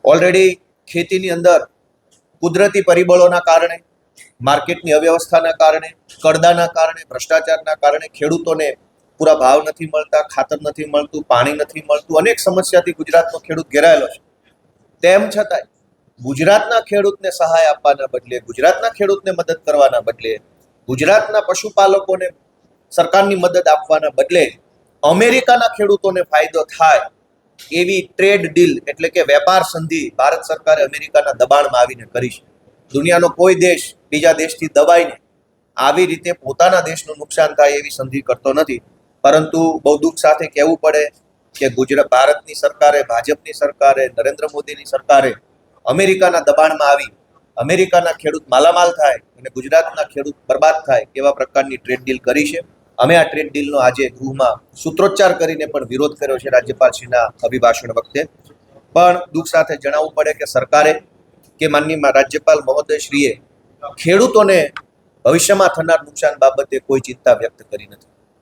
Already ખેતીની અંદર કુદરતી પરિબળોના કારણે, માર્કેટની અવ્યવસ્થાના કારણે, કરદાના કારણે, ભ્રષ્ટાચારના કારણે ખેડૂતોને પૂરા ભાવ નથી મળતા, ખાતર નથી મળતું, પાણી નથી મળતું, અનેક સમસ્યાથી ગુજરાતનો ખેડૂત ઘેરાયેલો છે. તેમ છતાંય ગુજરાતના ખેડૂતને સહાય આપવાના બદલે, ગુજરાતના ખેડૂતને મદદ કરવાના બદલે, ગુજરાતના પશુપાલકોને સરકારની મદદ આપવાના બદલે અમેરિકાના ખેડૂતોને ફાયદો થાય એવી ટ્રેડ ડીલ એટલે કે વેપાર સંધિ ભારત સરકારે અમેરિકાના દબાણમાં આવીને કરી છે. દુનિયાનો કોઈ દેશ બીજા દેશથી દબાઈને આવી રીતે પોતાના દેશનું નુકસાન થાય એવી સંધિ કરતો નથી. પરંતુ બહુ દુઃખ સાથે કહેવું પડે કે ભારતની સરકારે, ભાજપની સરકારે, નરેન્દ્ર મોદીની સરકારે અમેરિકાના દબાણમાં આવી અમેરિકાના ખેડૂત માલામાલ થાય અને ગુજરાતના ખેડૂત બરબાદ થાય એવા પ્રકારની ટ્રેડ ડીલ કરી છે. અમે આ ટ્રેડ ડીલનો આજે ગૃહમાં સૂત્રોચ્ચાર કરીને પણ વિરોધ કર્યો છે રાજ્યપાલશ્રીના અભિભાષણ વખતે. પણ દુઃખ સાથે જણાવવું પડે કે સરકારે કે માનનીય રાજ્યપાલ મહોદયશ્રીએ ખેડૂતોને ભવિષ્યમાં થનાર નુકસાન બાબતે કોઈ ચિંતા વ્યક્ત કરી નથી.